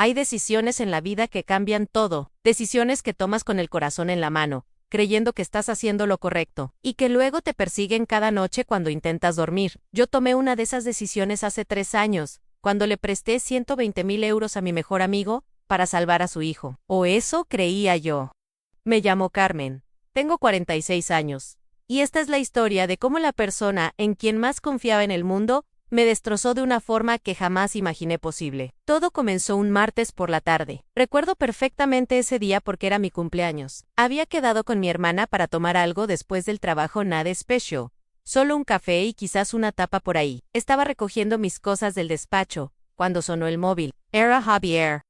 Hay decisiones en la vida que cambian todo, decisiones que tomas con el corazón en la mano, creyendo que estás haciendo lo correcto, y que luego te persiguen cada noche cuando intentas dormir. Yo tomé una de esas decisiones hace 3 años, cuando le presté 120,000 euros a mi mejor amigo para salvar a su hijo. O eso creía yo. Me llamo Carmen. Tengo 46 años. Y esta es la historia de cómo la persona en quien más confiaba en el mundo me destrozó de una forma que jamás imaginé posible. Todo comenzó un martes por la tarde. Recuerdo perfectamente ese día porque era mi cumpleaños. Había quedado con mi hermana para tomar algo después del trabajo, nada especial. Solo un café y quizás una tapa por ahí. Estaba recogiendo mis cosas del despacho, cuando sonó el móvil. Era Javier.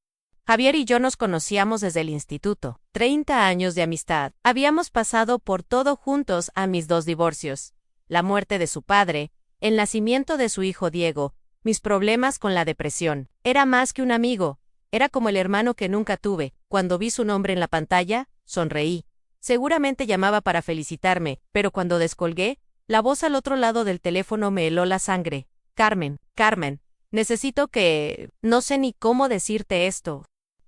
Javier y yo nos conocíamos desde el instituto. 30 años de amistad. Habíamos pasado por todo juntos a mis 2 divorcios. La muerte de su padre, el nacimiento de su hijo Diego, mis problemas con la depresión. Era más que un amigo. Era como el hermano que nunca tuve. Cuando vi su nombre en la pantalla, sonreí. Seguramente llamaba para felicitarme, pero cuando descolgué, la voz al otro lado del teléfono me heló la sangre. Carmen, necesito que... No sé ni cómo decirte esto.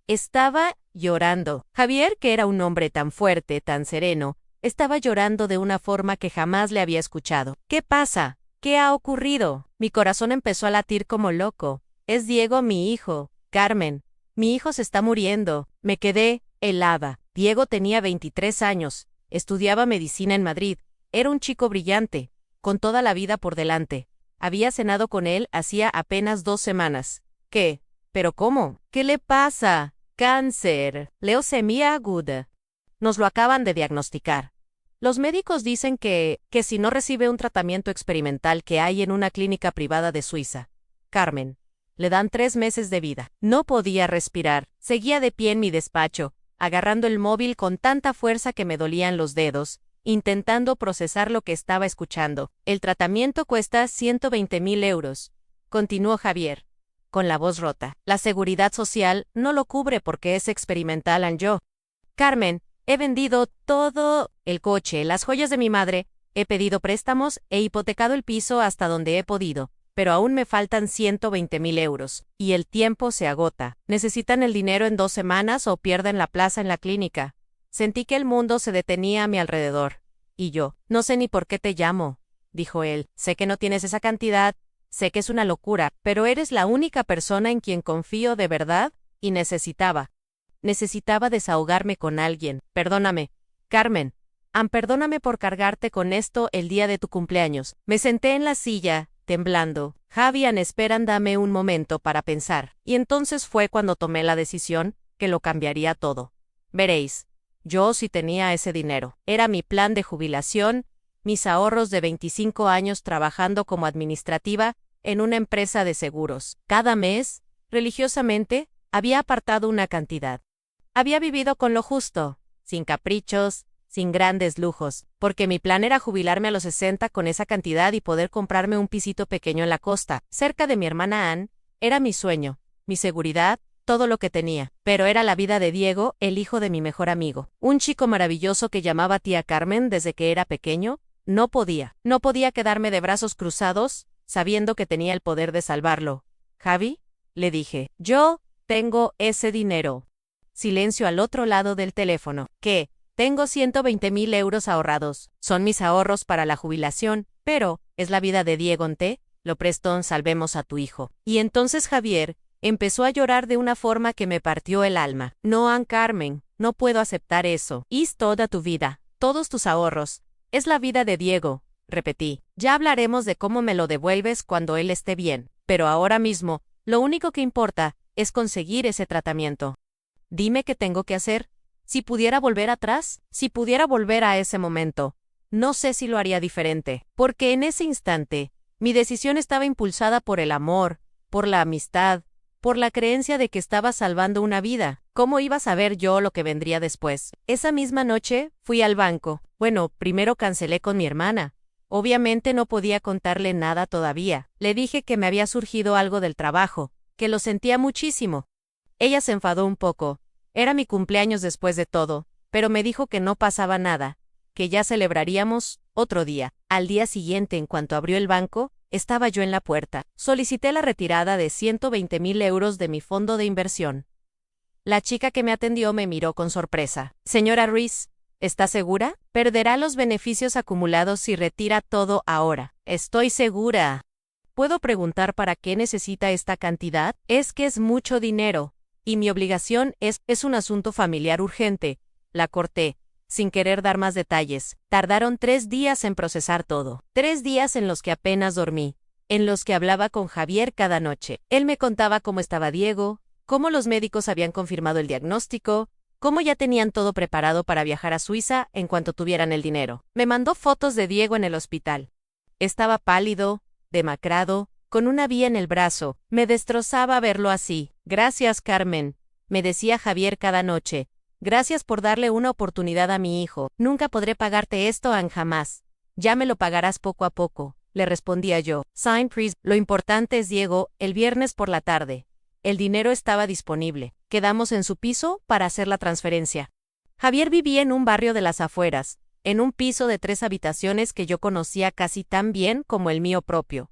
Estaba llorando. Javier, que era un hombre tan fuerte, tan sereno, estaba llorando de una forma que jamás le había escuchado. ¿Qué pasa? ¿Qué ha ocurrido? Mi corazón empezó a latir como loco. Es Diego, mi hijo. Carmen, mi hijo se está muriendo. Me quedé helada. Diego tenía 23 años. Estudiaba medicina en Madrid. Era un chico brillante, con toda la vida por delante. Había cenado con él hacía apenas 2 semanas. ¿Qué? ¿Pero cómo? ¿Qué le pasa? Cáncer. Leucemia aguda. Nos lo acaban de diagnosticar. Los médicos dicen que si no recibe un tratamiento experimental que hay en una clínica privada de Suiza, Carmen, le dan 3 meses de vida. No podía respirar. Seguía de pie en mi despacho, agarrando el móvil con tanta fuerza que me dolían los dedos, intentando procesar lo que estaba escuchando. El tratamiento cuesta 120,000 euros, continuó Javier, con la voz rota. La seguridad social no lo cubre porque es experimental en yo. Carmen, he vendido todo, el coche, las joyas de mi madre, he pedido préstamos, he hipotecado el piso hasta donde he podido, pero aún me faltan 120,000 euros, y el tiempo se agota. Necesitan el dinero en 2 semanas o pierden la plaza en la clínica. Sentí que el mundo se detenía a mi alrededor. Y yo, no sé ni por qué te llamo, dijo él. Sé que no tienes esa cantidad, sé que es una locura, pero eres la única persona en quien confío de verdad, y necesitaba desahogarme con alguien. Perdóname, Carmen. Perdóname por cargarte con esto el día de tu cumpleaños. Me senté en la silla, temblando. Javier, esperan, dame un momento para pensar. Y entonces fue cuando tomé la decisión, que lo cambiaría todo. Veréis. Yo sí tenía ese dinero. Era mi plan de jubilación, mis ahorros de 25 años trabajando como administrativa en una empresa de seguros. Cada mes, religiosamente, había apartado una cantidad. Había vivido con lo justo, sin caprichos, sin grandes lujos, porque mi plan era jubilarme a los 60 con esa cantidad y poder comprarme un pisito pequeño en la costa, cerca de mi hermana Ann. Era mi sueño, mi seguridad, todo lo que tenía. Pero era la vida de Diego, el hijo de mi mejor amigo. Un chico maravilloso que llamaba tía Carmen desde que era pequeño. No podía quedarme de brazos cruzados, sabiendo que tenía el poder de salvarlo. Javi, le dije, yo tengo ese dinero. Silencio al otro lado del teléfono. ¿Qué? Tengo 120,000 euros ahorrados. Son mis ahorros para la jubilación, pero es la vida de Diego, lo prestó, salvemos a tu hijo. Y entonces Javier empezó a llorar de una forma que me partió el alma. No, Carmen, no puedo aceptar eso. Es toda tu vida, todos tus ahorros. Es la vida de Diego, repetí. Ya hablaremos de cómo me lo devuelves cuando él esté bien, pero ahora mismo, lo único que importa es conseguir ese tratamiento. Dime qué tengo que hacer. Si pudiera volver atrás, si pudiera volver a ese momento, no sé si lo haría diferente, porque en ese instante, mi decisión estaba impulsada por el amor, por la amistad, por la creencia de que estaba salvando una vida. ¿Cómo iba a saber yo lo que vendría después? Esa misma noche, fui al banco. Bueno, primero cancelé con mi hermana. Obviamente no podía contarle nada todavía. Le dije que me había surgido algo del trabajo, que lo sentía muchísimo. Ella se enfadó un poco. Era mi cumpleaños después de todo, pero me dijo que no pasaba nada, que ya celebraríamos otro día. Al día siguiente, en cuanto abrió el banco, Estaba yo en la puerta. Solicité la retirada de 120.000 euros de mi fondo de inversión. La chica que me atendió me miró con sorpresa. Señora Ruiz, ¿está segura? Perderá los beneficios acumulados si retira todo ahora. Estoy segura. ¿Puedo preguntar para qué necesita esta cantidad? Es que es mucho dinero, y mi obligación es un asunto familiar urgente. La corté, sin querer dar más detalles. Tardaron 3 días en procesar todo. 3 días en los que apenas dormí, en los que hablaba con Javier cada noche. Él me contaba cómo estaba Diego, cómo los médicos habían confirmado el diagnóstico, cómo ya tenían todo preparado para viajar a Suiza en cuanto tuvieran el dinero. Me mandó fotos de Diego en el hospital. Estaba pálido, demacrado, con una vía en el brazo. Me destrozaba verlo así. Gracias, Carmen, me decía Javier cada noche. Gracias por darle una oportunidad a mi hijo. Nunca podré pagarte esto, Ann, jamás. Ya me lo pagarás poco a poco, le respondía yo. Saint-Priest, lo importante es Diego, el viernes por la tarde. El dinero estaba disponible. Quedamos en su piso para hacer la transferencia. Javier vivía en un barrio de las afueras, en un piso de 3 habitaciones que yo conocía casi tan bien como el mío propio.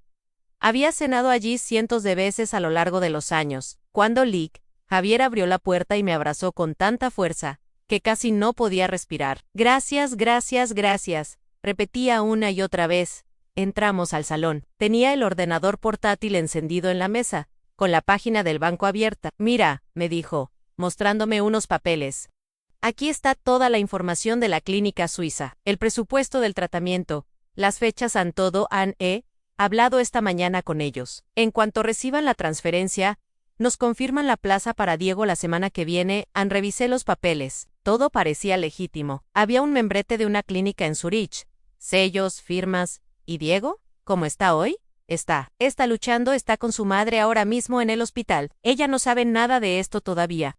Había cenado allí cientos de veces a lo largo de los años. Cuando Lick, Javier abrió la puerta y me abrazó con tanta fuerza, que casi no podía respirar. Gracias, gracias, gracias, repetía una y otra vez. Entramos al salón. Tenía el ordenador portátil encendido en la mesa, con la página del banco abierta. Mira, me dijo, mostrándome unos papeles. Aquí está toda la información de la clínica suiza, el presupuesto del tratamiento, las fechas han todo. He hablado esta mañana con ellos. En cuanto reciban la transferencia, nos confirman la plaza para Diego la semana que viene. Revisé los papeles. Todo parecía legítimo. Había un membrete de una clínica en Zurich. Sellos, firmas. ¿Y Diego? ¿Cómo está hoy? Está luchando, está con su madre ahora mismo en el hospital. Ella no sabe nada de esto todavía.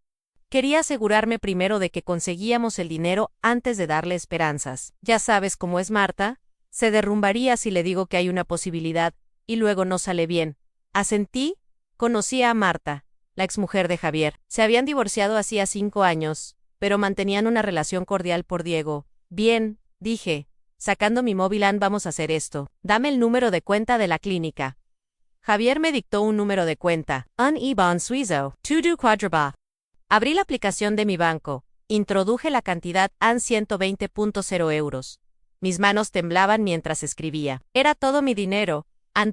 Quería asegurarme primero de que conseguíamos el dinero antes de darle esperanzas. Ya sabes cómo es Marta. Se derrumbaría si le digo que hay una posibilidad, y luego no sale bien. Asentí. Conocía a Marta, la exmujer de Javier. Se habían divorciado hacía 5 años, pero mantenían una relación cordial por Diego. Bien, dije, sacando mi móvil. Vamos a hacer esto. Dame el número de cuenta de la clínica. Javier me dictó un número de cuenta. Un IBAN suizo. Todo Quadraba. Abrí la aplicación de mi banco. Introduje la cantidad. 120.0 euros. Mis manos temblaban mientras escribía. Era todo mi dinero.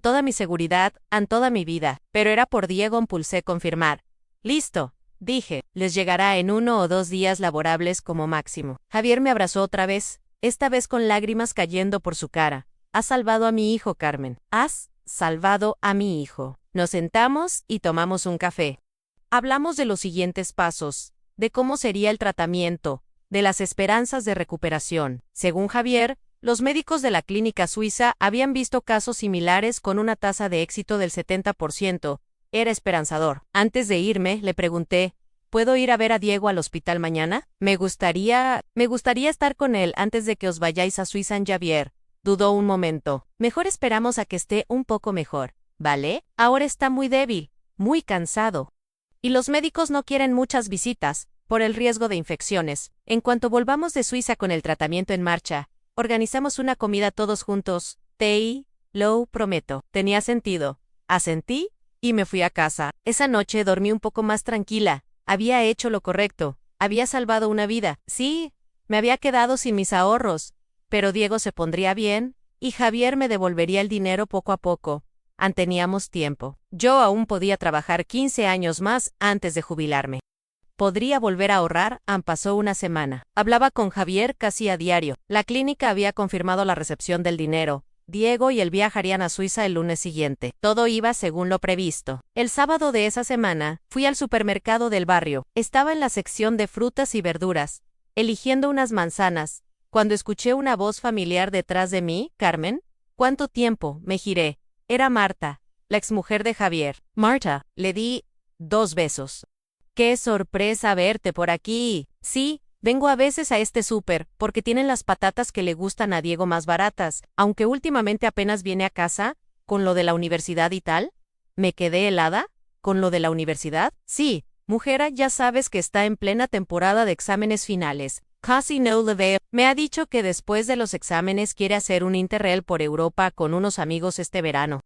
Toda mi seguridad, toda mi vida. Pero era por Diego. Pulsé confirmar. Listo, dije. Les llegará en 1 o 2 días laborables como máximo. Javier me abrazó otra vez, esta vez con lágrimas cayendo por su cara. Has salvado a mi hijo, Carmen. Has salvado a mi hijo. Nos sentamos y tomamos un café. Hablamos de los siguientes pasos, de cómo sería el tratamiento, de las esperanzas de recuperación. Según Javier, los médicos de la clínica suiza habían visto casos similares con una tasa de éxito del 70%. Era esperanzador. Antes de irme, le pregunté, ¿puedo ir a ver a Diego al hospital mañana? Me gustaría estar con él antes de que os vayáis a Suiza. Javier dudó un momento. Mejor esperamos a que esté un poco mejor, ¿vale? Ahora está muy débil, muy cansado. Y los médicos no quieren muchas visitas, por el riesgo de infecciones. En cuanto volvamos de Suiza con el tratamiento en marcha, organizamos una comida todos juntos. Lo prometo. Tenía sentido. Asentí y me fui a casa. Esa noche dormí un poco más tranquila. Había hecho lo correcto. Había salvado una vida. Sí, me había quedado sin mis ahorros. Pero Diego se pondría bien, y Javier me devolvería el dinero poco a poco. Teníamos tiempo. Yo aún podía trabajar 15 años más antes de jubilarme. Podría volver a ahorrar. Pasó una semana. Hablaba con Javier casi a diario. La clínica había confirmado la recepción del dinero. Diego y él viajarían a Suiza el lunes siguiente. Todo iba según lo previsto. El sábado de esa semana, fui al supermercado del barrio. Estaba en la sección de frutas y verduras, eligiendo unas manzanas, cuando escuché una voz familiar detrás de mí. ¿Carmen? ¿Cuánto tiempo? Me giré. Era Marta, la exmujer de Javier. Marta, le di 2 besos. ¡Qué sorpresa verte por aquí! Sí, vengo a veces a este súper, porque tienen las patatas que le gustan a Diego más baratas, aunque últimamente apenas viene a casa, con lo de la universidad y tal. ¿Me quedé helada? ¿Con lo de la universidad? Sí, mujer, ya sabes que está en plena temporada de exámenes finales. Casi no le veo. Me ha dicho que después de los exámenes quiere hacer un interrail por Europa con unos amigos este verano.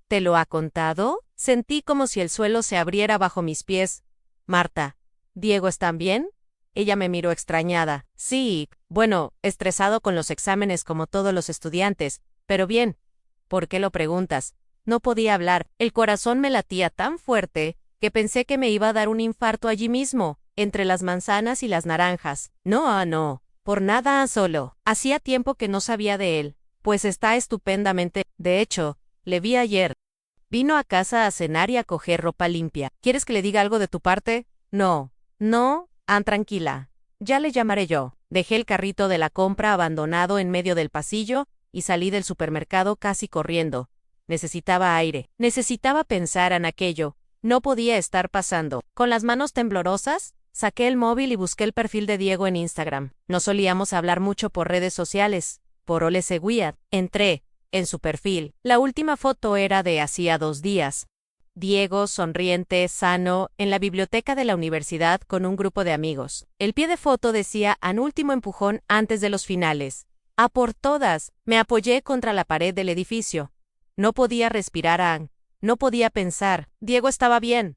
¿Te lo ha contado? Sentí como si el suelo se abriera bajo mis pies. Marta, ¿Diego está bien? Ella me miró extrañada. Sí, bueno, estresado con los exámenes como todos los estudiantes, pero bien. ¿Por qué lo preguntas? No podía hablar, el corazón me latía tan fuerte que pensé que me iba a dar un infarto allí mismo, entre las manzanas y las naranjas. No, por nada solo. Hacía tiempo que no sabía de él, pues está estupendamente. De hecho, le vi ayer. Vino a casa a cenar y a coger ropa limpia. ¿Quieres que le diga algo de tu parte? No. Tranquila. Ya le llamaré yo. Dejé el carrito de la compra abandonado en medio del pasillo y salí del supermercado casi corriendo. Necesitaba aire. Necesitaba pensar en aquello. No podía estar pasando. Con las manos temblorosas, saqué el móvil y busqué el perfil de Diego en Instagram. No solíamos hablar mucho por redes sociales. Por Ole seguía. Entré en su perfil. La última foto era de hacía 2 días. Diego, sonriente, sano, en la biblioteca de la universidad con un grupo de amigos. El pie de foto decía "an último empujón antes de los finales". ¡A por todas! Me apoyé contra la pared del edificio. No podía respirar, no podía pensar. Diego estaba bien.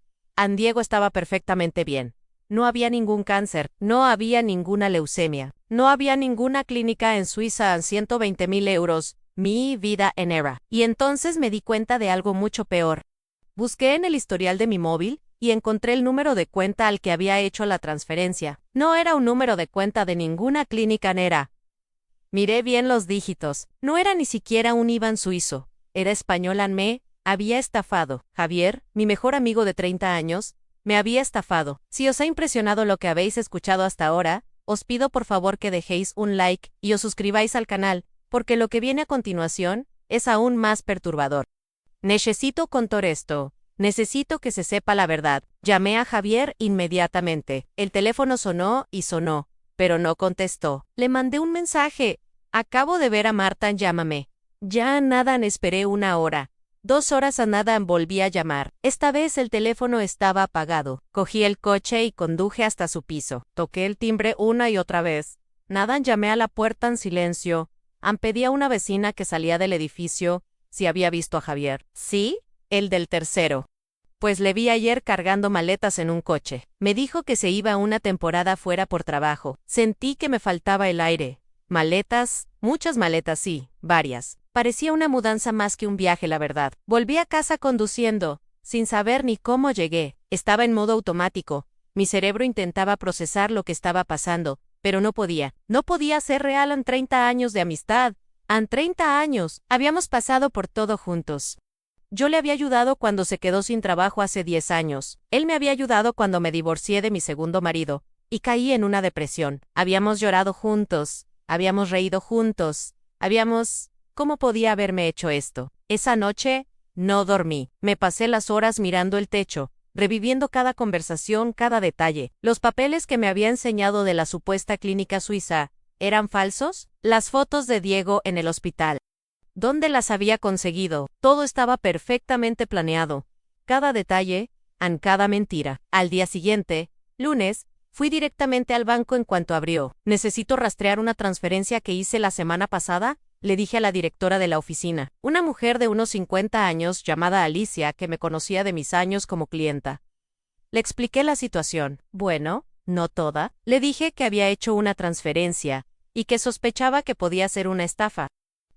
Diego estaba perfectamente bien. No había ningún cáncer, no había ninguna leucemia, no había ninguna clínica en Suiza a 120.000 euros. Mi vida en era. Y entonces me di cuenta de algo mucho peor. Busqué en el historial de mi móvil y encontré el número de cuenta al que había hecho la transferencia. No era un número de cuenta de ninguna clínica nera. Miré bien los dígitos. No era ni siquiera un IBAN suizo. Era español. Me había estafado. Javier, mi mejor amigo de 30 años, me había estafado. Si os ha impresionado lo que habéis escuchado hasta ahora, os pido por favor que dejéis un like y os suscribáis al canal, porque lo que viene a continuación es aún más perturbador. Necesito contar esto. Necesito que se sepa la verdad. Llamé a Javier inmediatamente. El teléfono sonó y sonó, pero no contestó. Le mandé un mensaje. Acabo de ver a Marta, llámame. Ya nada, esperé 1 hora. 2 horas a nada volví a llamar. Esta vez el teléfono estaba apagado. Cogí el coche y conduje hasta su piso. Toqué el timbre una y otra vez. Nada, llamé a la puerta en silencio. Pedí a una vecina que salía del edificio si había visto a Javier. ¿Sí? El del tercero. Pues le vi ayer cargando maletas en un coche. Me dijo que se iba una temporada fuera por trabajo. Sentí que me faltaba el aire. Maletas, muchas maletas, sí, varias. Parecía una mudanza más que un viaje, la verdad. Volví a casa conduciendo, sin saber ni cómo llegué. Estaba en modo automático. Mi cerebro intentaba procesar lo que estaba pasando, pero no podía. No podía ser real en 30 años de amistad. En 30 años, habíamos pasado por todo juntos. Yo le había ayudado cuando se quedó sin trabajo hace 10 años. Él me había ayudado cuando me divorcié de mi segundo marido, y caí en una depresión. Habíamos llorado juntos, habíamos reído juntos, ¿Cómo podía haberme hecho esto? Esa noche, no dormí. Me pasé las horas mirando el techo, reviviendo cada conversación, cada detalle. Los papeles que me había enseñado de la supuesta clínica suiza, ¿eran falsos? Las fotos de Diego en el hospital. ¿Dónde las había conseguido? Todo estaba perfectamente planeado. Cada detalle, cada mentira. Al día siguiente, lunes, fui directamente al banco en cuanto abrió. ¿Necesito rastrear una transferencia que hice la semana pasada?, le dije a la directora de la oficina. Una mujer de unos 50 años llamada Alicia que me conocía de mis años como clienta. Le expliqué la situación. Bueno, no toda. Le dije que había hecho una transferencia y que sospechaba que podía ser una estafa.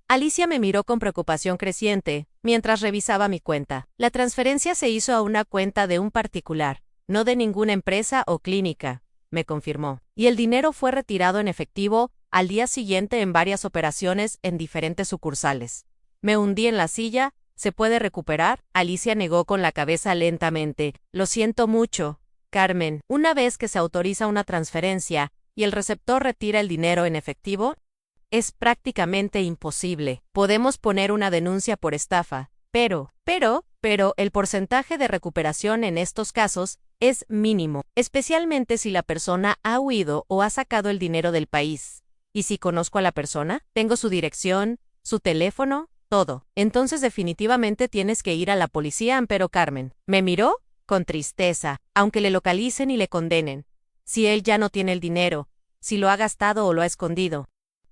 Alicia me miró con preocupación creciente mientras revisaba mi cuenta. La transferencia se hizo a una cuenta de un particular, no de ninguna empresa o clínica, me confirmó. Y el dinero fue retirado en efectivo al día siguiente en varias operaciones en diferentes sucursales. Me hundí en la silla. ¿Se puede recuperar? Alicia negó con la cabeza lentamente. Lo siento mucho, Carmen. Una vez que se autoriza una transferencia y el receptor retira el dinero en efectivo, es prácticamente imposible. Podemos poner una denuncia por estafa, pero el porcentaje de recuperación en estos casos es mínimo, especialmente si la persona ha huido o ha sacado el dinero del país. ¿Y si conozco a la persona? ¿Tengo su dirección, su teléfono? Todo. Entonces definitivamente tienes que ir a la policía, pero Carmen me miró con tristeza, aunque le localicen y le condenen. Si él ya no tiene el dinero, si lo ha gastado o lo ha escondido.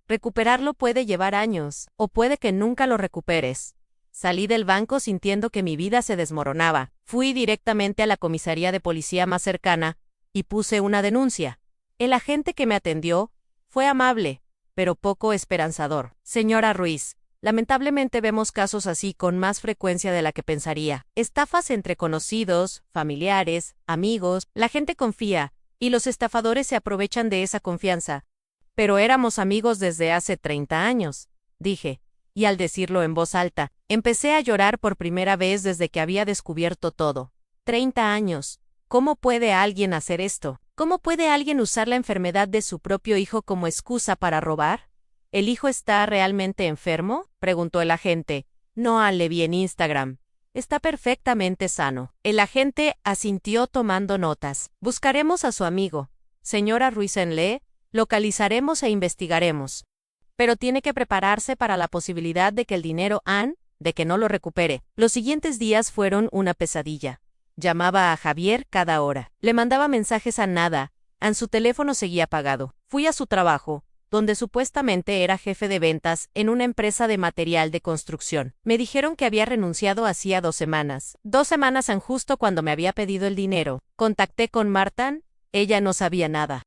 Recuperarlo puede llevar años, o puede que nunca lo recuperes. Salí del banco sintiendo que mi vida se desmoronaba. Fui directamente a la comisaría de policía más cercana y puse una denuncia. El agente que me atendió fue amable, pero poco esperanzador. Señora Ruiz, lamentablemente vemos casos así con más frecuencia de la que pensaría. Estafas entre conocidos, familiares, amigos, la gente confía, y los estafadores se aprovechan de esa confianza. Pero éramos amigos desde hace 30 años, dije, y al decirlo en voz alta, empecé a llorar por primera vez desde que había descubierto todo. 30 años. ¿Cómo puede alguien hacer esto? ¿Cómo puede alguien usar la enfermedad de su propio hijo como excusa para robar? ¿El hijo está realmente enfermo?, preguntó el agente. No le vi en Instagram. Está perfectamente sano. El agente asintió tomando notas. Buscaremos a su amigo. Señora Ruiz-en-Le, localizaremos e investigaremos. Pero tiene que prepararse para la posibilidad de que el dinero de que no lo recupere. Los siguientes días fueron una pesadilla. Llamaba a Javier cada hora. Le mandaba mensajes a nada. Su teléfono seguía apagado. Fui a su trabajo, donde supuestamente era jefe de ventas en una empresa de material de construcción. Me dijeron que había renunciado hacía 2 semanas. 2 semanas justo cuando me había pedido el dinero. Contacté con Martan. Ella no sabía nada.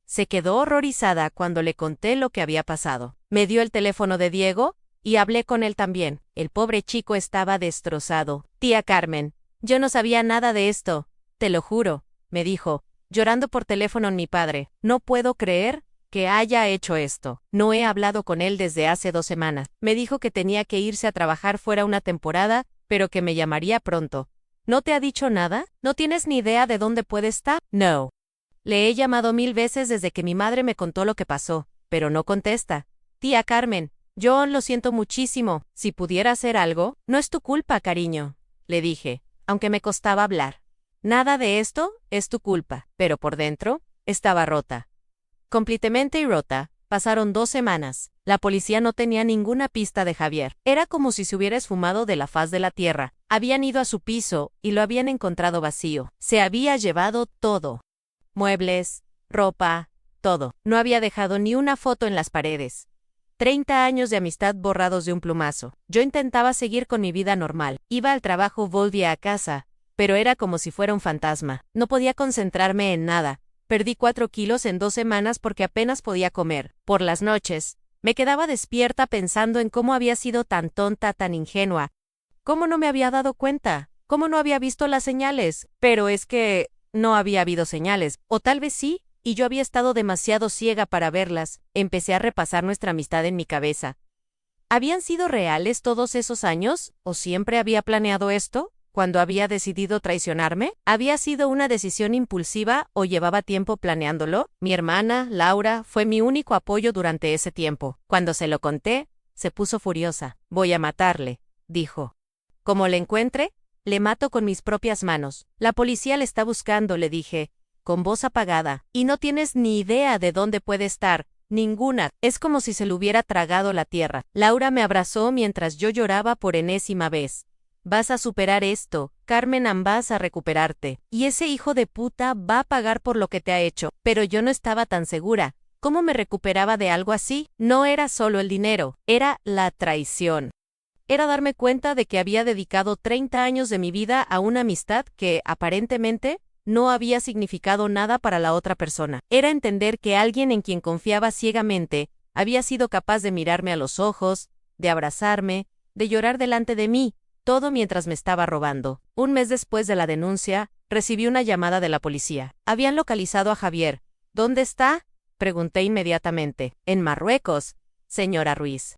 Se quedó horrorizada cuando le conté lo que había pasado. Me dio el teléfono de Diego y hablé con él también. El pobre chico estaba destrozado. Tía Carmen, yo no sabía nada de esto. Te lo juro, me dijo, llorando por teléfono mi padre. No puedo creer que haya hecho esto. No he hablado con él desde hace 2 semanas. Me dijo que tenía que irse a trabajar fuera una temporada, pero que me llamaría pronto. ¿No te ha dicho nada? ¿No tienes ni idea de dónde puede estar? No. Le he llamado 1000 veces desde que mi madre me contó lo que pasó, pero no contesta. Tía Carmen, yo lo siento muchísimo. Si pudiera hacer algo, no es tu culpa, cariño, le dije, aunque me costaba hablar. Nada de esto es tu culpa, pero por dentro estaba rota. Completamente rota. Pasaron 2 semanas. La policía no tenía ninguna pista de Javier. Era como si se hubiera esfumado de la faz de la tierra. Habían ido a su piso y lo habían encontrado vacío. Se había llevado todo. Muebles, ropa, todo. No había dejado ni una foto en las paredes. 30 años de amistad borrados de un plumazo. Yo intentaba seguir con mi vida normal. Iba al trabajo, volvía a casa, pero era como si fuera un fantasma. No podía concentrarme en nada. Perdí 4 kilos en 2 semanas porque apenas podía comer. Por las noches, me quedaba despierta pensando en cómo había sido tan tonta, tan ingenua. ¿Cómo no me había dado cuenta? ¿Cómo no había visto las señales? Pero es que no había habido señales, o tal vez sí, y yo había estado demasiado ciega para verlas. Empecé a repasar nuestra amistad en mi cabeza. ¿Habían sido reales todos esos años? ¿O siempre había planeado esto? ¿Cuando había decidido traicionarme? ¿Había sido una decisión impulsiva o llevaba tiempo planeándolo? Mi hermana, Laura, fue mi único apoyo durante ese tiempo. Cuando se lo conté, se puso furiosa. Voy a matarle, dijo. Como le encuentre, le mato con mis propias manos. La policía le está buscando, le dije, con voz apagada. Y no tienes ni idea de dónde puede estar. Ninguna. Es como si se le hubiera tragado la tierra. Laura me abrazó mientras yo lloraba por enésima vez. Vas a superar esto, Carmen, vas a recuperarte. Y ese hijo de puta va a pagar por lo que te ha hecho. Pero yo no estaba tan segura. ¿Cómo me recuperaba de algo así? No era solo el dinero, era la traición. Era darme cuenta de que había dedicado 30 años de mi vida a una amistad que, aparentemente, no había significado nada para la otra persona. Era entender que alguien en quien confiaba ciegamente había sido capaz de mirarme a los ojos, de abrazarme, de llorar delante de mí, todo mientras me estaba robando. Un mes después de la denuncia, recibí una llamada de la policía. Habían localizado a Javier. ¿Dónde está?, pregunté inmediatamente. En Marruecos, señora Ruiz.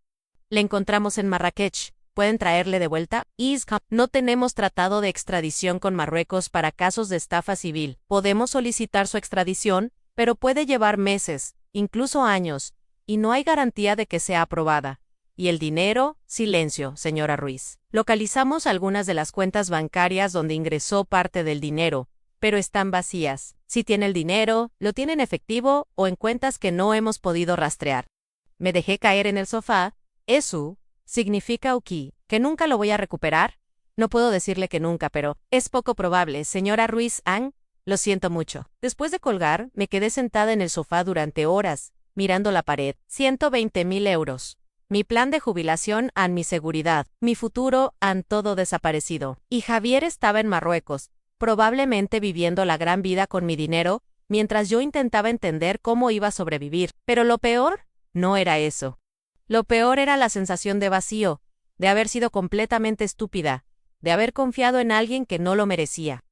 Le encontramos en Marrakech. ¿Pueden traerle de vuelta? No tenemos tratado de extradición con Marruecos para casos de estafa civil. Podemos solicitar su extradición, pero puede llevar meses, incluso años, y no hay garantía de que sea aprobada. ¿Y el dinero? Silencio, señora Ruiz. Localizamos algunas de las cuentas bancarias donde ingresó parte del dinero, pero están vacías. Si tiene el dinero, lo tiene en efectivo o en cuentas que no hemos podido rastrear. Me dejé caer en el sofá. ¿Eso significa que nunca lo voy a recuperar? No puedo decirle que nunca, pero es poco probable, señora Ruiz. Lo siento mucho. Después de colgar, me quedé sentada en el sofá durante horas, mirando la pared. 120.000 euros. Mi plan de jubilación, mi seguridad, mi futuro, han todo desaparecido. Y Javier estaba en Marruecos, probablemente viviendo la gran vida con mi dinero, mientras yo intentaba entender cómo iba a sobrevivir. Pero lo peor no era eso. Lo peor era la sensación de vacío, de haber sido completamente estúpida, de haber confiado en alguien que no lo merecía.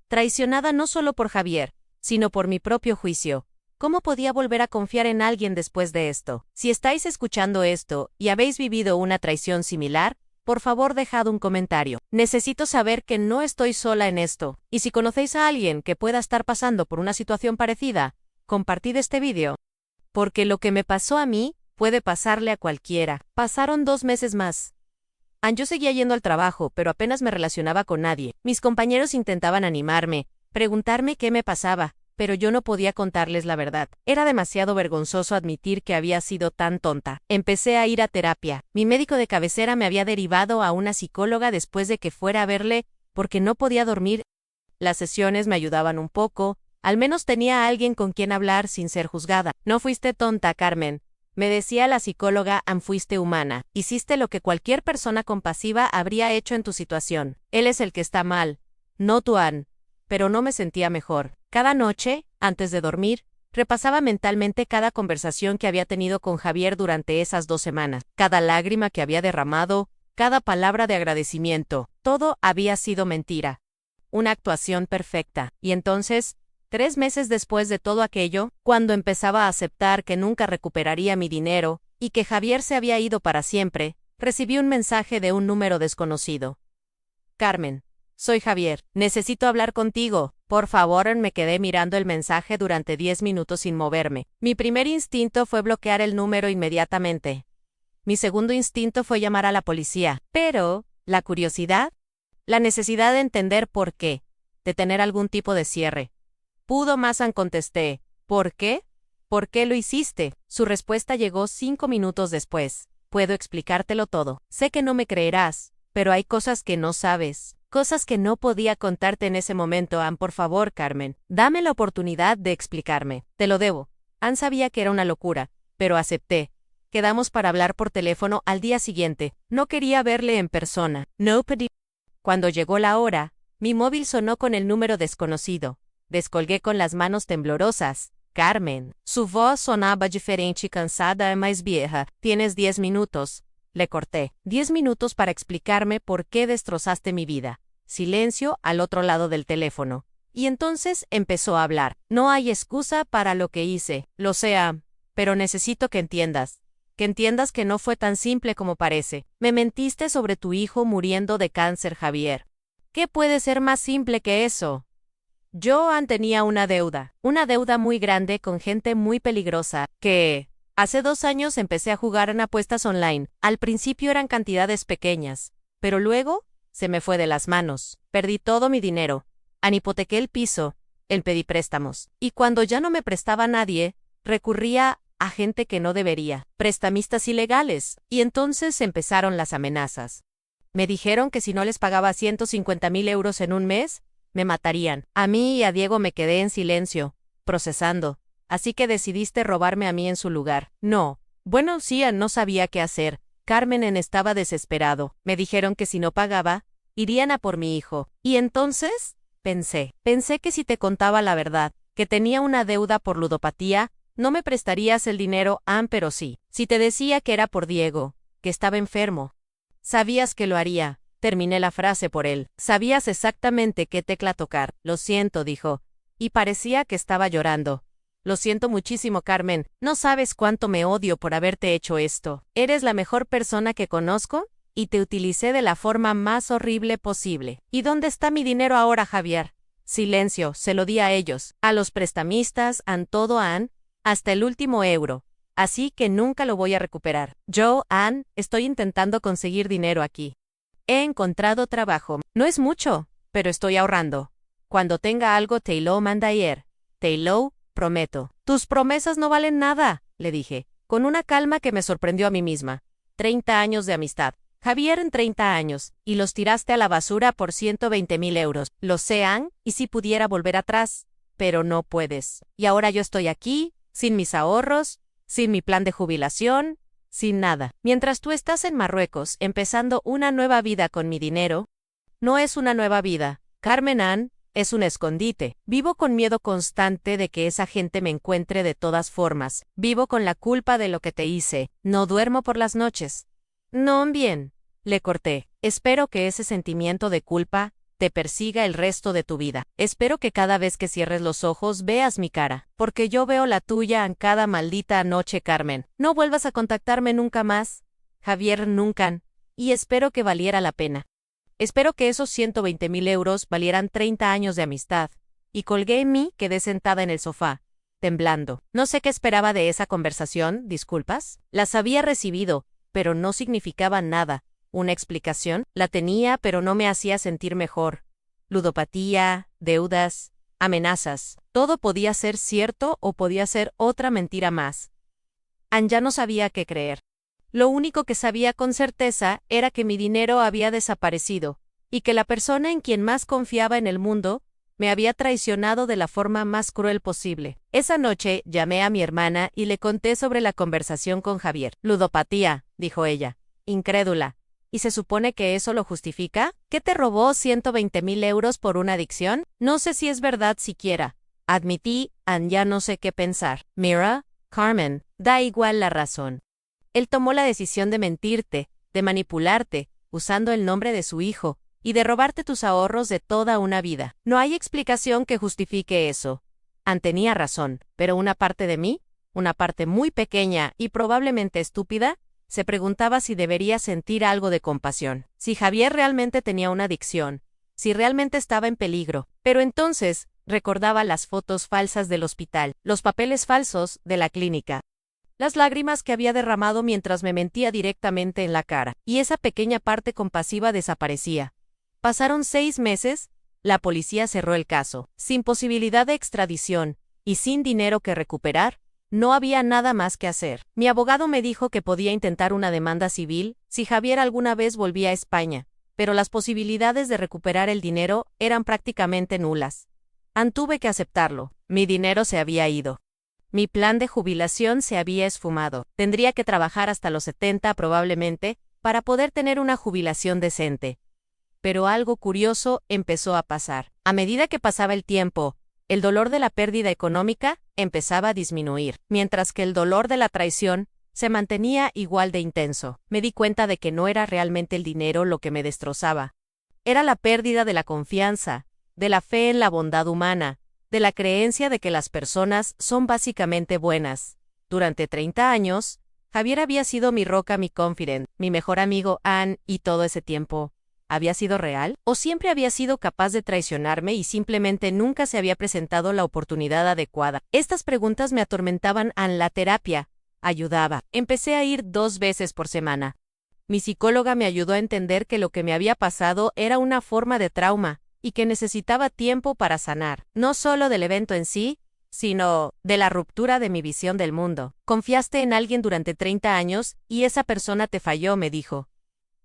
Traicionada no solo por Javier, sino por mi propio juicio. ¿Cómo podía volver a confiar en alguien después de esto? Si estáis escuchando esto y habéis vivido una traición similar, por favor dejad un comentario. Necesito saber que no estoy sola en esto. Y si conocéis a alguien que pueda estar pasando por una situación parecida, compartid este vídeo. Porque lo que me pasó a mí puede pasarle a cualquiera. Pasaron 2 meses más. Yo seguía yendo al trabajo, pero apenas me relacionaba con nadie. Mis compañeros intentaban animarme, preguntarme qué me pasaba, pero yo no podía contarles la verdad. Era demasiado vergonzoso admitir que había sido tan tonta. Empecé a ir a terapia. Mi médico de cabecera me había derivado a una psicóloga después de que fuera a verle, porque no podía dormir. Las sesiones me ayudaban un poco, al menos tenía a alguien con quien hablar sin ser juzgada. No fuiste tonta, Carmen. Me decía la psicóloga, fuiste humana. Hiciste lo que cualquier persona compasiva habría hecho en tu situación. Él es el que está mal, no tú, Ann. Pero no me sentía mejor. Cada noche, antes de dormir, repasaba mentalmente cada conversación que había tenido con Javier durante esas 2 semanas, cada lágrima que había derramado, cada palabra de agradecimiento. Todo había sido mentira. Una actuación perfecta. Y entonces, 3 meses después de todo aquello, cuando empezaba a aceptar que nunca recuperaría mi dinero y que Javier se había ido para siempre, recibí un mensaje de un número desconocido. Carmen, soy Javier. Necesito hablar contigo. Por favor, me quedé mirando el mensaje durante 10 minutos sin moverme. Mi primer instinto fue bloquear el número inmediatamente. Mi segundo instinto fue llamar a la policía. Pero, la curiosidad, la necesidad de entender por qué, de tener algún tipo de cierre. Pudo más, contesté. ¿Por qué? ¿Por qué lo hiciste? Su respuesta llegó 5 minutos después. Puedo explicártelo todo. Sé que no me creerás, pero hay cosas que no sabes. Cosas que no podía contarte en ese momento, por favor, Carmen. Dame la oportunidad de explicarme. Te lo debo. Sabía que era una locura, pero acepté. Quedamos para hablar por teléfono al día siguiente. No quería verle en persona. No pedí. Cuando llegó la hora, mi móvil sonó con el número desconocido. Descolgué con las manos temblorosas. Carmen. Su voz sonaba diferente y cansada, más vieja. Tienes 10 minutos. Le corté. 10 minutos para explicarme por qué destrozaste mi vida. Silencio al otro lado del teléfono. Y entonces empezó a hablar. No hay excusa para lo que hice. Lo sé, pero necesito que entiendas. Que entiendas que no fue tan simple como parece. Me mentiste sobre tu hijo muriendo de cáncer, Javier. ¿Qué puede ser más simple que eso? Yo tenía una deuda muy grande con gente muy peligrosa, que hace 2 años empecé a jugar en apuestas online. Al principio eran cantidades pequeñas, pero luego se me fue de las manos. Perdí todo mi dinero. Hipotequé el piso, pedí préstamos. Y cuando ya no me prestaba nadie, recurría a gente que no debería, prestamistas ilegales. Y entonces empezaron las amenazas. Me dijeron que si no les pagaba 150,000 euros en un mes, me matarían. A mí y a Diego me quedé en silencio, procesando. Así que decidiste robarme a mí en su lugar. No. Bueno, sí, no sabía qué hacer. Carmen estaba desesperado. Me dijeron que si no pagaba, irían a por mi hijo. Y entonces, pensé que si te contaba la verdad, que tenía una deuda por ludopatía, no me prestarías el dinero, pero sí. Si te decía que era por Diego, que estaba enfermo, sabías que lo haría. Terminé la frase por él. Sabías exactamente qué tecla tocar. Lo siento, dijo. Y parecía que estaba llorando. Lo siento muchísimo, Carmen. No sabes cuánto me odio por haberte hecho esto. Eres la mejor persona que conozco, y te utilicé de la forma más horrible posible. ¿Y dónde está mi dinero ahora, Javier? Silencio, se lo di a ellos, a los prestamistas, todo, hasta el último euro. Así que nunca lo voy a recuperar. Yo, estoy intentando conseguir dinero aquí. He encontrado trabajo. No es mucho, pero estoy ahorrando. Cuando tenga algo te lo mandaré. Te lo prometo. Tus promesas no valen nada, le dije, con una calma que me sorprendió a mí misma. 30 años de amistad. Javier, en 30 años, y los tiraste a la basura por 120,000 euros. Lo sé, y si pudiera volver atrás, pero no puedes. Y ahora yo estoy aquí, sin mis ahorros, sin mi plan de jubilación, sin nada. Mientras tú estás en Marruecos empezando una nueva vida con mi dinero, no es una nueva vida, Carmen Ann, es un escondite. Vivo con miedo constante de que esa gente me encuentre de todas formas. Vivo con la culpa de lo que te hice. No duermo por las noches. No, bien. Le corté. Espero que ese sentimiento de culpa te persiga el resto de tu vida. Espero que cada vez que cierres los ojos veas mi cara, porque yo veo la tuya en cada maldita noche, Carmen. No vuelvas a contactarme nunca más, Javier, nunca, y espero que valiera la pena. Espero que esos 120.000 euros valieran 30 años de amistad. Y colgué en mí, quedé sentada en el sofá, temblando. No sé qué esperaba de esa conversación, disculpas. Las había recibido, pero no significaba nada. Una explicación, la tenía, pero no me hacía sentir mejor. Ludopatía, deudas, amenazas. Todo podía ser cierto o podía ser otra mentira más. Ann ya no sabía qué creer. Lo único que sabía con certeza era que mi dinero había desaparecido, y que la persona en quien más confiaba en el mundo me había traicionado de la forma más cruel posible. Esa noche llamé a mi hermana y le conté sobre la conversación con Javier. Ludopatía, dijo ella, incrédula. ¿Y se supone que eso lo justifica? ¿Qué te robó 120.000 euros por una adicción? No sé si es verdad siquiera. Admití, Ann, ya no sé qué pensar. Mira, Carmen, da igual la razón. Él tomó la decisión de mentirte, de manipularte, usando el nombre de su hijo, y de robarte tus ahorros de toda una vida. No hay explicación que justifique eso. Ann tenía razón, pero una parte de mí, una parte muy pequeña y probablemente estúpida, se preguntaba si debería sentir algo de compasión, si Javier realmente tenía una adicción, si realmente estaba en peligro. Pero entonces, recordaba las fotos falsas del hospital, los papeles falsos de la clínica, las lágrimas que había derramado mientras me mentía directamente en la cara, y esa pequeña parte compasiva desaparecía. Pasaron 6 meses, la policía cerró el caso, sin posibilidad de extradición, y sin dinero que recuperar. No había nada más que hacer. Mi abogado me dijo que podía intentar una demanda civil si Javier alguna vez volvía a España, pero las posibilidades de recuperar el dinero eran prácticamente nulas. Tuve que aceptarlo. Mi dinero se había ido. Mi plan de jubilación se había esfumado. Tendría que trabajar hasta los 70 probablemente para poder tener una jubilación decente. Pero algo curioso empezó a pasar. A medida que pasaba el tiempo, el dolor de la pérdida económica empezaba a disminuir, mientras que el dolor de la traición se mantenía igual de intenso. Me di cuenta de que no era realmente el dinero lo que me destrozaba. Era la pérdida de la confianza, de la fe en la bondad humana, de la creencia de que las personas son básicamente buenas. Durante 30 años, Javier había sido mi roca, mi confident, mi mejor amigo Ann, y todo ese tiempo, ¿había sido real? ¿O siempre había sido capaz de traicionarme y simplemente nunca se había presentado la oportunidad adecuada? Estas preguntas me atormentaban. En la terapia ayudaba. Empecé a ir 2 veces por semana. Mi psicóloga me ayudó a entender que lo que me había pasado era una forma de trauma y que necesitaba tiempo para sanar, no solo del evento en sí, sino de la ruptura de mi visión del mundo. Confiaste en alguien durante 30 años y esa persona te falló, me dijo.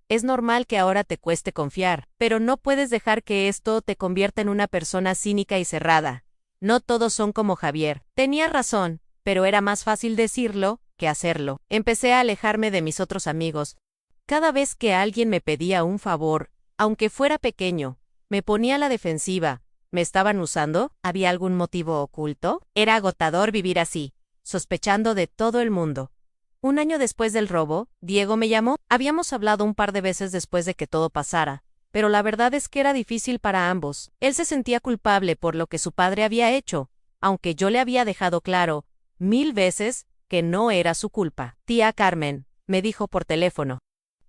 Es normal que ahora te cueste confiar, pero no puedes dejar que esto te convierta en una persona cínica y cerrada. No todos son como Javier. Tenía razón, pero era más fácil decirlo que hacerlo. Empecé a alejarme de mis otros amigos. Cada vez que alguien me pedía un favor, aunque fuera pequeño, me ponía a la defensiva. ¿Me estaban usando? ¿Había algún motivo oculto? Era agotador vivir así, sospechando de todo el mundo. Un año después del robo, Diego me llamó. Habíamos hablado un par de veces después de que todo pasara, pero la verdad es que era difícil para ambos. Él se sentía culpable por lo que su padre había hecho, aunque yo le había dejado claro 1000 veces que no era su culpa. Tía Carmen, me dijo por teléfono.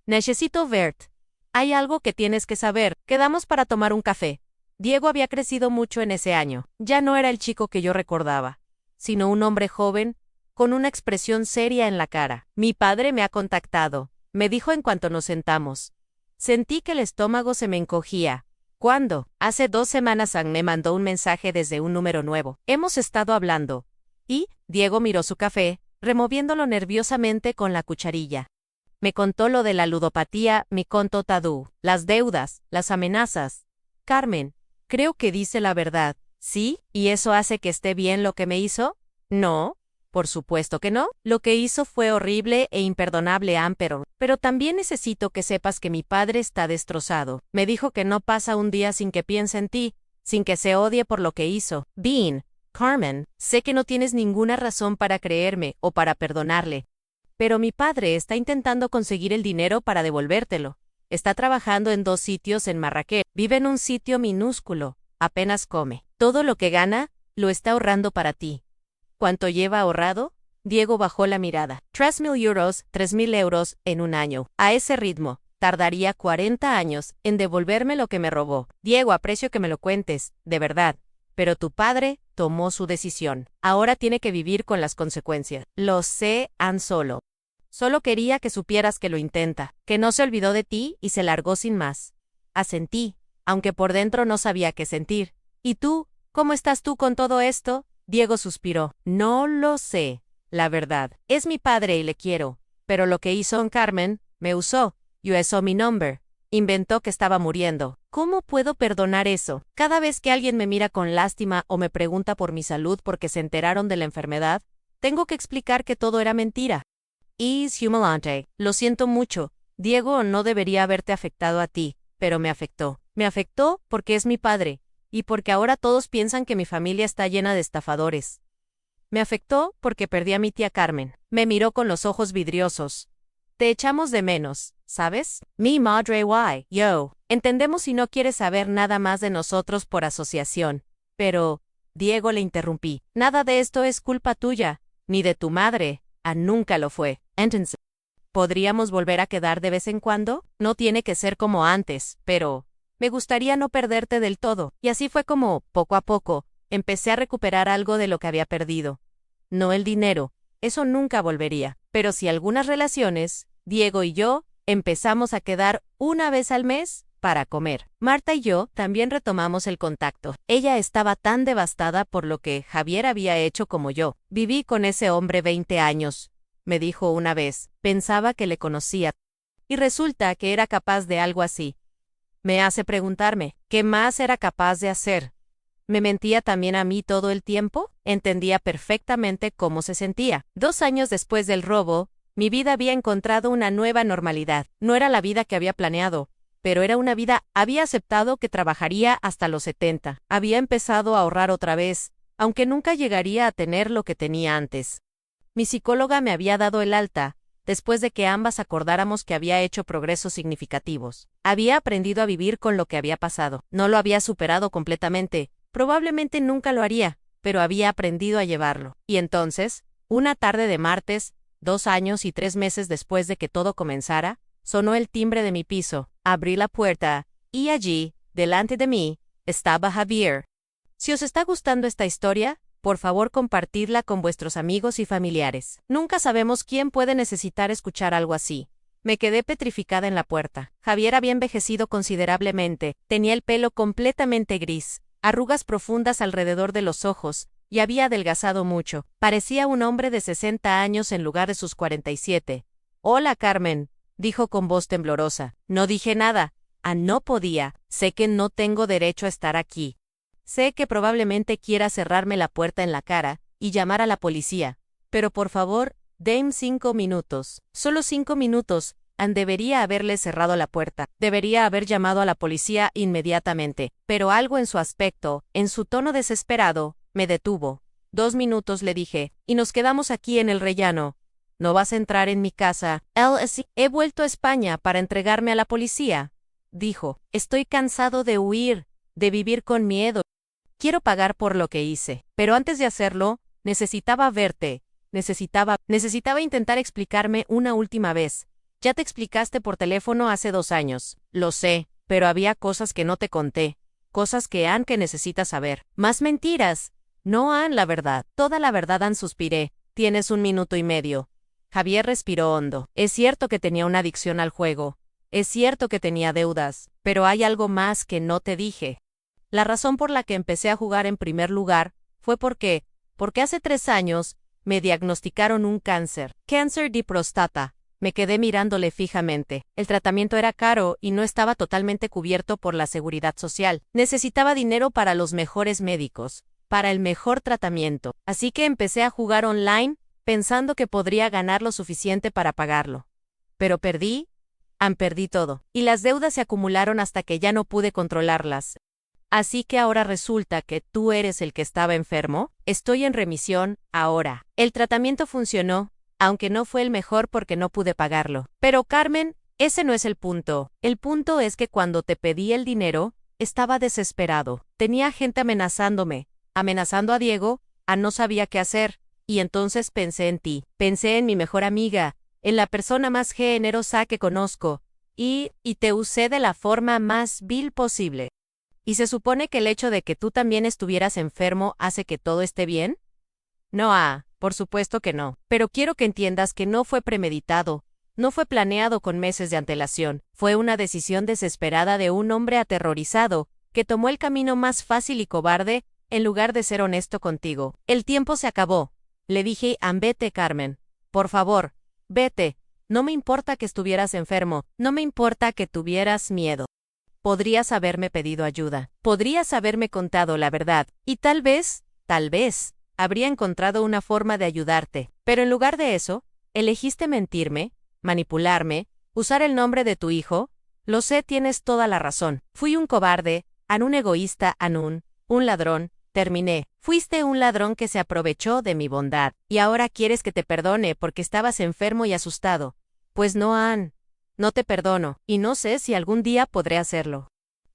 Necesito verte. Hay algo que tienes que saber. Quedamos para tomar un café. Diego había crecido mucho en ese año. Ya no era el chico que yo recordaba, sino un hombre joven, con una expresión seria en la cara. Mi padre me ha contactado, me dijo en cuanto nos sentamos. Sentí que el estómago se me encogía. ¿Cuándo? Hace 2 semanas Ann me mandó un mensaje desde un número nuevo. Hemos estado hablando. Y, Diego miró su café, removiéndolo nerviosamente con la cucharilla. Me contó lo de la ludopatía, me contó Tadú, las deudas, las amenazas. Carmen, creo que dice la verdad. ¿Sí? ¿Y eso hace que esté bien lo que me hizo? No. Por supuesto que no. Lo que hizo fue horrible e imperdonable, pero también necesito que sepas que mi padre está destrozado. Me dijo que no pasa un día sin que piense en ti, sin que se odie por lo que hizo. Bean, Carmen, sé que no tienes ninguna razón para creerme o para perdonarle, pero mi padre está intentando conseguir el dinero para devolvértelo. Está trabajando en 2 sitios en Marrakech. Vive en un sitio minúsculo. Apenas come. Todo lo que gana, lo está ahorrando para ti. ¿Cuánto lleva ahorrado? Diego bajó la mirada. 3.000 euros, 3.000 euros, en un año. A ese ritmo, tardaría 40 años en devolverme lo que me robó. Diego, aprecio que me lo cuentes, de verdad. Pero tu padre tomó su decisión. Ahora tiene que vivir con las consecuencias. Lo sé, Han Solo. Solo quería que supieras que lo intenta, que no se olvidó de ti y se largó sin más. Asentí, aunque por dentro no sabía qué sentir. ¿Y tú? ¿Cómo estás tú con todo esto? Diego suspiró. No lo sé, la verdad. Es mi padre y le quiero. Pero lo que hizo con Carmen, me usó. Usó mi nombre. Inventó que estaba muriendo. ¿Cómo puedo perdonar eso? Cada vez que alguien me mira con lástima o me pregunta por mi salud porque se enteraron de la enfermedad, tengo que explicar que todo era mentira. Es humillante. Lo siento mucho. Diego, no debería haberte afectado a ti, pero me afectó. Me afectó porque es mi padre. Y porque ahora todos piensan que mi familia está llena de estafadores. Me afectó porque perdí a mi tía Carmen. Me miró con los ojos vidriosos. Te echamos de menos, ¿sabes? Mi madre, why, yo. Entendemos si no quieres saber nada más de nosotros por asociación. Pero, Diego, le interrumpí. Nada de esto es culpa tuya, ni de tu madre. Nunca lo fue. Entonces, ¿podríamos volver a quedar de vez en cuando? No tiene que ser como antes, pero me gustaría no perderte del todo. Y así fue como, poco a poco, empecé a recuperar algo de lo que había perdido. No el dinero, eso nunca volvería. Pero sí algunas relaciones, Diego y yo, empezamos a quedar una vez al mes para comer. Marta y yo también retomamos el contacto. Ella estaba tan devastada por lo que Javier había hecho como yo. Viví con ese hombre 20 años, me dijo una vez. Pensaba que le conocía. Y resulta que era capaz de algo así. Me hace preguntarme, ¿qué más era capaz de hacer? ¿Me mentía también a mí todo el tiempo? Entendía perfectamente cómo se sentía. 2 años después del robo, mi vida había encontrado una nueva normalidad. No era la vida que había planeado, pero era una vida. Había aceptado que trabajaría hasta los 70. Había empezado a ahorrar otra vez, aunque nunca llegaría a tener lo que tenía antes. Mi psicóloga me había dado el alta, después de que ambas acordáramos que había hecho progresos significativos. Había aprendido a vivir con lo que había pasado. No lo había superado completamente, probablemente nunca lo haría, pero había aprendido a llevarlo. Y entonces, una tarde de martes, 2 años y 3 meses después de que todo comenzara, sonó el timbre de mi piso. Abrí la puerta, y allí, delante de mí, estaba Javier. Si os está gustando esta historia, por favor compartidla con vuestros amigos y familiares. Nunca sabemos quién puede necesitar escuchar algo así. Me quedé petrificada en la puerta. Javier había envejecido considerablemente, tenía el pelo completamente gris, arrugas profundas alrededor de los ojos, y había adelgazado mucho. Parecía un hombre de 60 años en lugar de sus 47. Hola, Carmen, dijo con voz temblorosa. No dije nada. No podía. Sé que no tengo derecho a estar aquí. Sé que probablemente quiera cerrarme la puerta en la cara y llamar a la policía. Pero por favor, denme 5 minutos. Solo 5 minutos. Debería haberle cerrado la puerta. Debería haber llamado a la policía inmediatamente. Pero algo en su aspecto, en su tono desesperado, me detuvo. 2 minutos, le dije, y nos quedamos aquí en el rellano. ¿No vas a entrar en mi casa? He vuelto a España para entregarme a la policía, dijo. Estoy cansado de huir, de vivir con miedo. Quiero pagar por lo que hice. Pero antes de hacerlo, necesitaba verte. Necesitaba intentar explicarme una última vez. Ya te explicaste por teléfono hace 2 años. Lo sé, pero había cosas que no te conté. Cosas que necesitas saber. Más mentiras. No, la verdad. Toda la verdad, suspiré. Tienes 1 minuto y medio. Javier respiró hondo. Es cierto que tenía una adicción al juego. Es cierto que tenía deudas. Pero hay algo más que no te dije. La razón por la que empecé a jugar en primer lugar fue porque hace 3 años me diagnosticaron un cáncer de próstata. Me quedé mirándole fijamente. El tratamiento era caro y no estaba totalmente cubierto por la seguridad social. Necesitaba dinero para los mejores médicos, para el mejor tratamiento. Así que empecé a jugar online pensando que podría ganar lo suficiente para pagarlo. Pero perdí todo, y las deudas se acumularon hasta que ya no pude controlarlas. Así que ahora resulta que tú eres el que estaba enfermo. Estoy en remisión, ahora. El tratamiento funcionó, aunque no fue el mejor porque no pude pagarlo. Pero Carmen, ese no es el punto. El punto es que cuando te pedí el dinero, estaba desesperado. Tenía gente amenazándome, amenazando a Diego, no sabía qué hacer. Y entonces pensé en ti, pensé en mi mejor amiga, en la persona más generosa que conozco, y te usé de la forma más vil posible. ¿Y se supone que el hecho de que tú también estuvieras enfermo hace que todo esté bien? No, por supuesto que no. Pero quiero que entiendas que no fue premeditado, no fue planeado con meses de antelación, fue una decisión desesperada de un hombre aterrorizado, que tomó el camino más fácil y cobarde, en lugar de ser honesto contigo. El tiempo se acabó. Le dije, vete, Carmen. Por favor, vete. No me importa que estuvieras enfermo, no me importa que tuvieras miedo. Podrías haberme pedido ayuda, podrías haberme contado la verdad, y tal vez, habría encontrado una forma de ayudarte. Pero en lugar de eso, elegiste mentirme, manipularme, usar el nombre de tu hijo. Lo sé, tienes toda la razón. Fui un cobarde, un egoísta, un ladrón. Terminé. Fuiste un ladrón que se aprovechó de mi bondad, y ahora quieres que te perdone porque estabas enfermo y asustado. Pues no, no te perdono, y no sé si algún día podré hacerlo.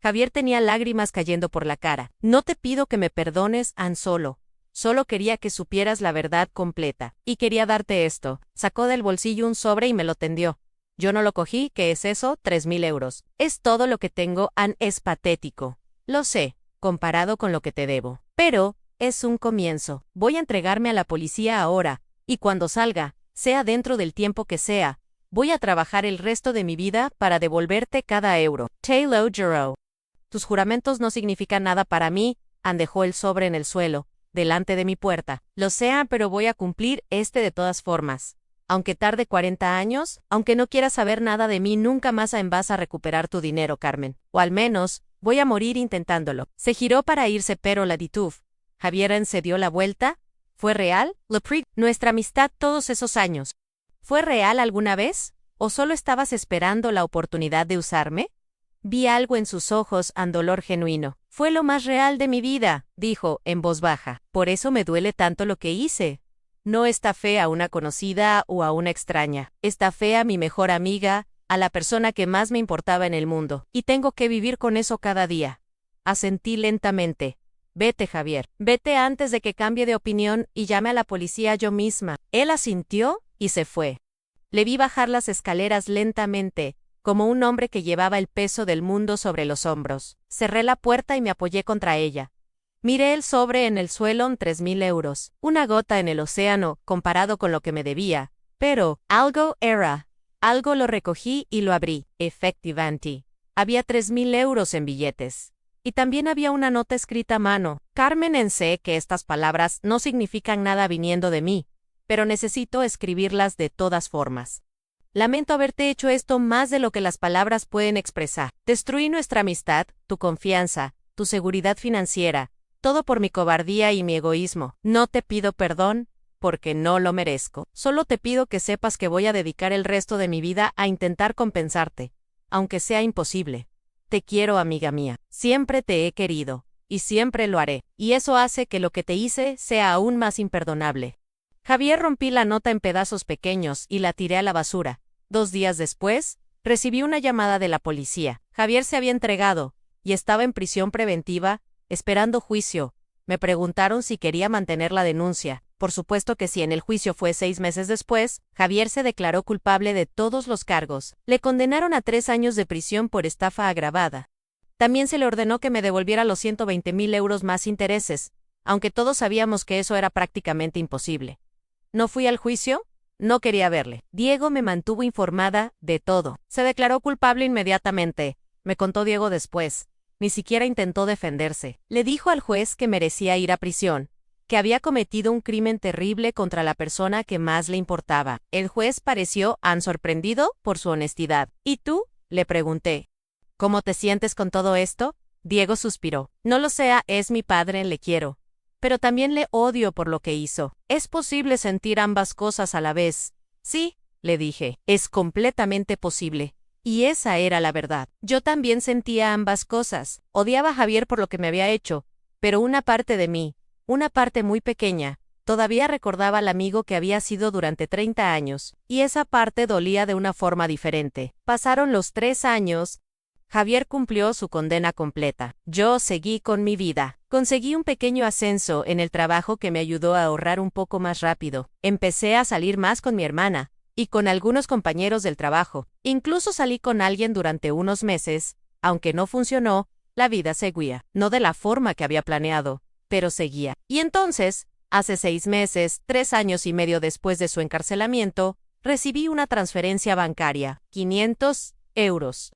Javier tenía lágrimas cayendo por la cara. No te pido que me perdones, solo quería que supieras la verdad completa, y quería darte esto. Sacó del bolsillo un sobre y me lo tendió. Yo no lo cogí, ¿qué es eso? 3,000 euros. Es todo lo que tengo, es patético. Lo sé, comparado con lo que te debo. Pero, es un comienzo. Voy a entregarme a la policía ahora, y cuando salga, sea dentro del tiempo que sea, voy a trabajar el resto de mi vida para devolverte cada euro. Taylor juró. Tus juramentos no significan nada para mí. Dejó el sobre en el suelo, delante de mi puerta. Lo sé, pero voy a cumplir de todas formas. Aunque tarde 40 años, aunque no quieras saber nada de mí, nunca más vas a recuperar tu dinero, Carmen. O al menos, voy a morir intentándolo. Se giró para irse, pero la detuvo. Javier se dio la vuelta. ¿Fue real? Nuestra amistad todos esos años. ¿Fue real alguna vez? ¿O solo estabas esperando la oportunidad de usarme? Vi algo en sus ojos, dolor genuino. Fue lo más real de mi vida, dijo, en voz baja. Por eso me duele tanto lo que hice. No estafé a una conocida o a una extraña. Estafé a mi mejor amiga, a la persona que más me importaba en el mundo. Y tengo que vivir con eso cada día. Asentí lentamente. Vete, Javier. Vete antes de que cambie de opinión y llame a la policía yo misma. Él asintió y se fue. Le vi bajar las escaleras lentamente, como un hombre que llevaba el peso del mundo sobre los hombros. Cerré la puerta y me apoyé contra ella. Miré el sobre en el suelo, 3,000 euros. Una gota en el océano, comparado con lo que me debía. Pero, algo era. Algo lo recogí y lo abrí. Efectivamente. Había 3,000 euros en billetes. Y también había una nota escrita a mano. Carmen, sé que estas palabras no significan nada viniendo de mí, pero necesito escribirlas de todas formas. Lamento haberte hecho esto más de lo que las palabras pueden expresar. Destruí nuestra amistad, tu confianza, tu seguridad financiera, todo por mi cobardía y mi egoísmo. No te pido perdón, porque no lo merezco. Solo te pido que sepas que voy a dedicar el resto de mi vida a intentar compensarte, aunque sea imposible. Te quiero, amiga mía. Siempre te he querido, y siempre lo haré. Y eso hace que lo que te hice sea aún más imperdonable. Javier, rompí la nota en pedazos pequeños y la tiré a la basura. 2 días después, recibí una llamada de la policía. Javier se había entregado, y estaba en prisión preventiva, esperando juicio. Me preguntaron si quería mantener la denuncia. Por supuesto que sí. En el juicio fue 6 meses después, Javier se declaró culpable de todos los cargos. Le condenaron a 3 años de prisión por estafa agravada. También se le ordenó que me devolviera los 120,000 euros más intereses, aunque todos sabíamos que eso era prácticamente imposible. ¿No fui al juicio? No quería verle. Diego me mantuvo informada de todo. Se declaró culpable inmediatamente. Me contó Diego después. Ni siquiera intentó defenderse. Le dijo al juez que merecía ir a prisión, que había cometido un crimen terrible contra la persona que más le importaba. El juez pareció sorprendido por su honestidad. ¿Y tú? Le pregunté. ¿Cómo te sientes con todo esto? Diego suspiró. No lo sé, es mi padre, le quiero. pero también le odio por lo que hizo. ¿Es posible sentir ambas cosas a la vez? Sí, le dije, es completamente posible. Y esa era la verdad. Yo también sentía ambas cosas. Odiaba a Javier por lo que me había hecho, pero una parte de mí, una parte muy pequeña, todavía recordaba al amigo que había sido durante 30 años, y esa parte dolía de una forma diferente. Pasaron los 3 años. Javier cumplió su condena completa. Yo seguí con mi vida. Conseguí un pequeño ascenso en el trabajo que me ayudó a ahorrar un poco más rápido. Empecé a salir más con mi hermana y con algunos compañeros del trabajo. Incluso salí con alguien durante unos meses. Aunque no funcionó, la vida seguía. No de la forma que había planeado, pero seguía. Y entonces, hace 6 meses, 3 años y medio después de su encarcelamiento, recibí una transferencia bancaria, 500 euros.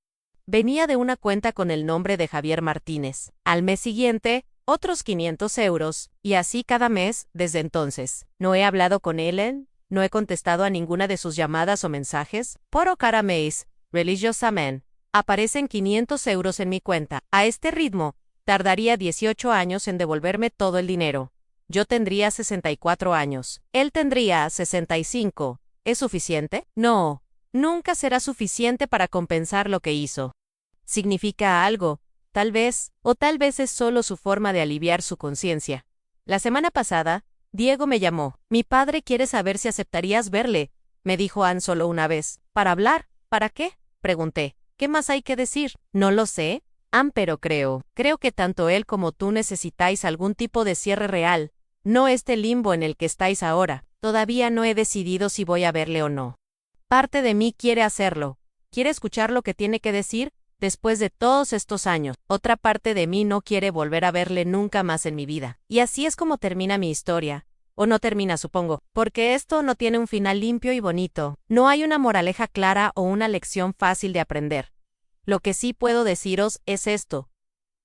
Venía de una cuenta con el nombre de Javier Martínez. Al mes siguiente, otros 500 euros, y así cada mes desde entonces. No he hablado con él, no he contestado a ninguna de sus llamadas o mensajes. Por cada mes, religiosamente, aparecen 500 euros en mi cuenta. A este ritmo, tardaría 18 años en devolverme todo el dinero. Yo tendría 64 años. Él tendría 65. ¿Es suficiente? No. Nunca será suficiente para compensar lo que hizo. Significa algo, tal vez, o tal vez es solo su forma de aliviar su conciencia. La semana pasada, Diego me llamó. Mi padre quiere saber si aceptarías verle, me dijo Ann solo una vez. ¿Para hablar? ¿Para qué? Pregunté. ¿Qué más hay que decir? No lo sé, Ann, pero creo que tanto él como tú necesitáis algún tipo de cierre real, no este limbo en el que estáis ahora. Todavía no he decidido si voy a verle o no. Parte de mí quiere hacerlo, quiere escuchar lo que tiene que decir después de todos estos años. Otra parte de mí no quiere volver a verle nunca más en mi vida. Y así es como termina mi historia. O no termina, supongo, porque esto no tiene un final limpio y bonito. No hay una moraleja clara o una lección fácil de aprender. Lo que sí puedo deciros es esto.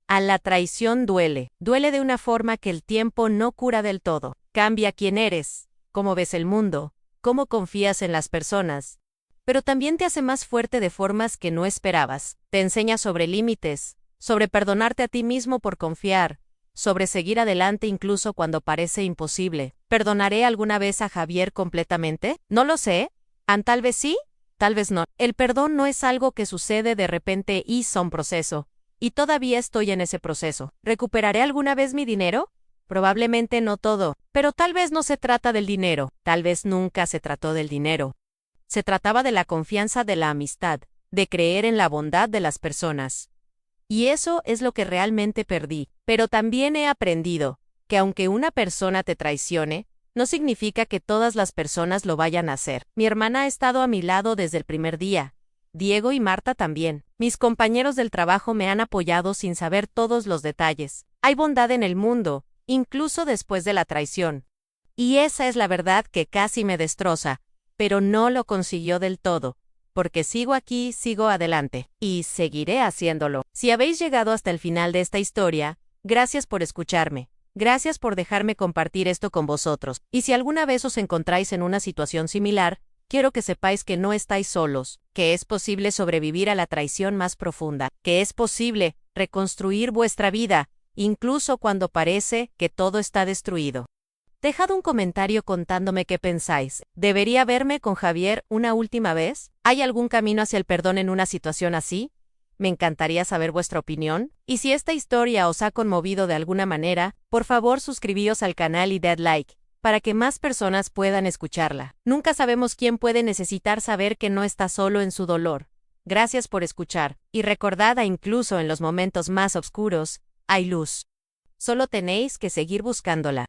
A la traición duele. Duele de una forma que el tiempo no cura del todo. Cambia quién eres, cómo ves el mundo, cómo confías en las personas. Pero también te hace más fuerte de formas que no esperabas. Te enseña sobre límites, sobre perdonarte a ti mismo por confiar, sobre seguir adelante incluso cuando parece imposible. ¿Perdonaré alguna vez a Javier completamente? No lo sé. Tal vez sí, tal vez no. El perdón no es algo que sucede de repente y es un proceso. Y todavía estoy en ese proceso. ¿Recuperaré alguna vez mi dinero? Probablemente no todo, pero tal vez no se trata del dinero, tal vez nunca se trató del dinero. Se trataba de la confianza, de la amistad, de creer en la bondad de las personas. Y eso es lo que realmente perdí. Pero también he aprendido que aunque una persona te traicione, no significa que todas las personas lo vayan a hacer. Mi hermana ha estado a mi lado desde el primer día. Diego y Marta también. Mis compañeros del trabajo me han apoyado sin saber todos los detalles. Hay bondad en el mundo, incluso después de la traición. Y esa es la verdad que casi me destroza, pero no lo consiguió del todo, porque sigo aquí, sigo adelante, y seguiré haciéndolo. Si habéis llegado hasta el final de esta historia, gracias por escucharme. Gracias por dejarme compartir esto con vosotros. Y si alguna vez os encontráis en una situación similar, quiero que sepáis que no estáis solos, que es posible sobrevivir a la traición más profunda, que es posible reconstruir vuestra vida, incluso cuando parece que todo está destruido. Dejad un comentario contándome qué pensáis. ¿Debería verme con Javier una última vez? ¿Hay algún camino hacia el perdón en una situación así? Me encantaría saber vuestra opinión. Y si esta historia os ha conmovido de alguna manera, por favor suscribíos al canal y dad like, para que más personas puedan escucharla. Nunca sabemos quién puede necesitar saber que no está solo en su dolor. Gracias por escuchar, y recordad que incluso en los momentos más oscuros, hay luz. Solo tenéis que seguir buscándola.